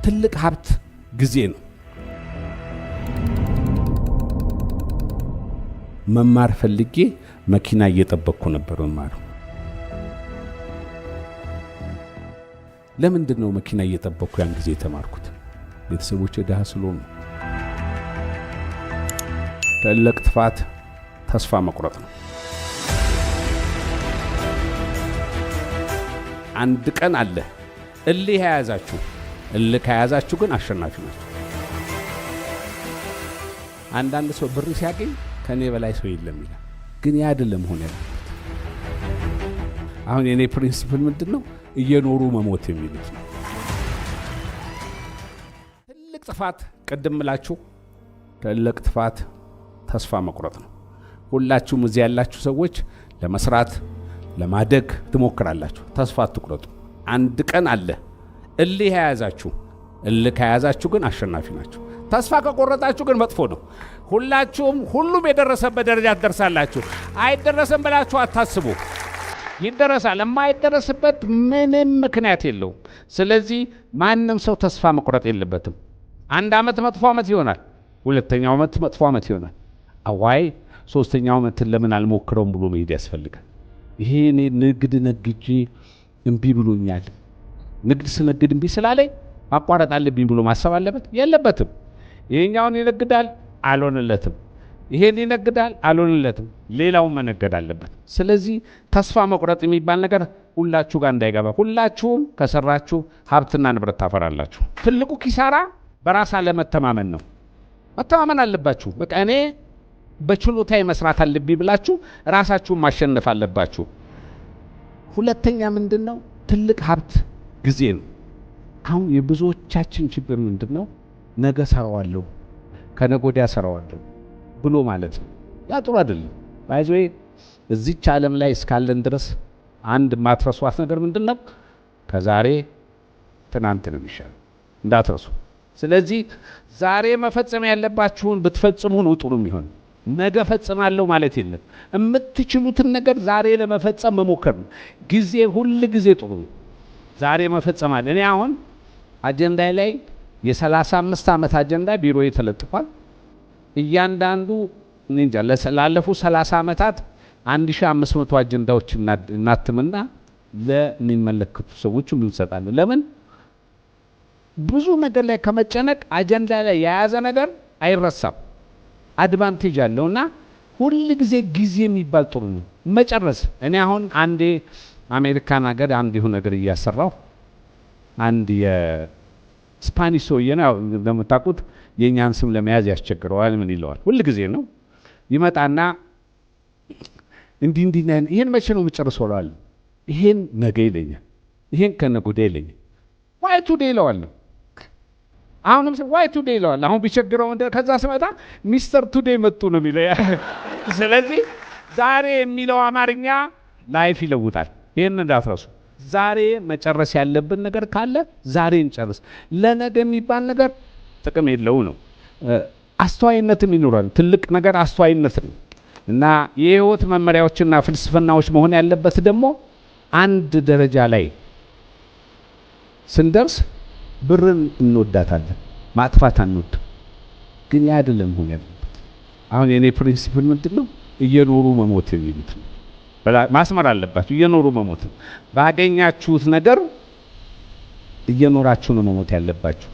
ትልቅ ሀብት ጊዜ ነው። መማር ፈልጌ መኪና እየጠበቅኩ ነበር መማር። ለምንድን ነው መኪና እየጠበቅኩ ያን ጊዜ የተማርኩት? ቤተሰቦቼ ድሃ ስለሆኑ። ትልቅ ጥፋት ተስፋ መቁረጥ ነው። አንድ ቀን አለ እልህ ያያዛችሁ። እልህ ከያዛችሁ ግን አሸናፊ ናችሁ። አንዳንድ ሰው ብር ሲያገኝ ከኔ በላይ ሰው የለም ይላል። ግን ያ አይደለም መሆን ያለበት። አሁን የኔ ፕሪንሲፕል ምንድነው? እየኖሩ መሞት የሚሉት ነው። ትልቅ ጥፋት ቅድም ብላችሁ ትልቅ ጥፋት ተስፋ መቁረጥ ነው። ሁላችሁም እዚህ ያላችሁ ሰዎች ለመስራት ለማደግ ትሞክራላችሁ። ተስፋ አትቁረጡ። አንድ ቀን አለ እልህ ያያዛችሁ። እልህ ከያዛችሁ ግን አሸናፊ ናችሁ። ተስፋ ከቆረጣችሁ ግን መጥፎ ነው። ሁሉም የደረሰበት ደረጃ ትደርሳላችሁ። አይደረሰም ብላችሁ አታስቡ። ይደረሳል። የማይደረስበት ምንም ምክንያት የለውም። ስለዚህ ማንም ሰው ተስፋ መቁረጥ የለበትም። አንድ ዓመት መጥፎ ዓመት ይሆናል። ሁለተኛው ዓመት መጥፎ ዓመት ይሆናል። አዋይ ሶስተኛው ዓመትን ለምን አልሞክረውም ብሎ መሄድ ያስፈልጋል። ይሄ እኔ ንግድ ነግጄ እምቢ ብሎኛል፣ ንግድ ስነግድ እምቢ ስላለኝ ማቋረጥ አለብኝ ብሎ ማሰብ አለበት? የለበትም። ይሄኛውን ይነግዳል፣ አልሆነለትም። ይሄን ይነግዳል፣ አልሆነለትም። ሌላውን መነገድ አለበት። ስለዚህ ተስፋ መቁረጥ የሚባል ነገር ሁላችሁ ጋር እንዳይገባ። ሁላችሁም ከሰራችሁ ሀብትና ንብረት ታፈራላችሁ። ትልቁ ኪሳራ በራስ አለመተማመን ነው። መተማመን አለባችሁ። በቃ እኔ በችሎታዬ መስራት አለብኝ ብላችሁ ራሳችሁን ማሸነፍ አለባችሁ። ሁለተኛ ምንድነው? ትልቅ ሀብት ጊዜ ነው። አሁን የብዙዎቻችን ችግር ምንድነው? ነገ ሰራዋለሁ፣ ከነገ ወዲያ ሰራዋለሁ ብሎ ማለት ነው። ያ ጥሩ አይደለም። ባይዘይ እዚች ዓለም ላይ እስካለን ድረስ አንድ ማትረሷት ነገር ምንድነው? ከዛሬ ትናንት ነው የሚሻለው፣ እንዳትረሱ። ስለዚህ ዛሬ መፈጸም ያለባችሁን ብትፈጽሙ ነው ጥሩ የሚሆን። ነገ ፈጽማለሁ ማለት የለም። የምትችሉትን ነገር ዛሬ ለመፈጸም መሞከር ነው። ጊዜ ሁሉ ጊዜ ጥሩ ነው። ዛሬ መፈጸም አለ። እኔ አሁን አጀንዳይ ላይ የ35 ዓመት አጀንዳ ቢሮዬ ተለጥፏል። እያንዳንዱ እንጃ ላለፉት 30 ዓመታት 1500 አጀንዳዎች እናትምና ለሚመለከቱ ሰዎች እንሰጣለን። ለምን? ብዙ ነገር ላይ ከመጨነቅ አጀንዳ ላይ የያዘ ነገር አይረሳም። አድቫንቴጅ አለውና ሁሉ ጊዜ የሚባል ጥሩ ነው መጨረስ። እኔ አሁን አንዴ አሜሪካን ሀገር አንድ ይሁን ነገር እያሰራው አንድ የስፓኒሽ ሰውዬ ነው እንደምታውቁት የኛን ስም ለመያዝ ያስቸግረዋል። ምን ይለዋል? ሁሉ ጊዜ ነው ይመጣና እንዲህ ይሄን መቼ ነው የምጨርሰው እለዋለሁ። ይሄን ነገ ይለኛል። ይሄን ከነገ ወዲያ ይለኛል። ዋይ ቱዴይ እለዋለሁ። አሁንም ዋይ ቱዴይ ይለዋል። አሁን ቢቸግረው ከዛ ስመጣ ሚስተር ቱዴይ መጡ ነው የሚለው። ስለዚህ ዛሬ የሚለው አማርኛ ላይፍ ይለውጣል። ይሄን እንዳትረሱ። ዛሬ መጨረስ ያለብን ነገር ካለ ዛሬ እንጨርስ። ለነገ የሚባል ነገር ጥቅም የለው ነው። አስተዋይነትም ይኖራል። ትልቅ ነገር አስተዋይነት ነው እና የህይወት መመሪያዎችና ፍልስፍናዎች መሆን ያለበት ደግሞ አንድ ደረጃ ላይ ስንደርስ ብርን እንወዳታለን፣ ማጥፋት አንወድም። ግን ያ አይደለም መሆን ያለበት። አሁን የኔ ፕሪንሲፕል ምንድነው? እየኖሩ መሞት የሚሉት ነው። ማስመር አለባችሁ። እየኖሩ መሞት ባገኛችሁት ነገር እየኖራችሁ ነው መሞት ያለባችሁ።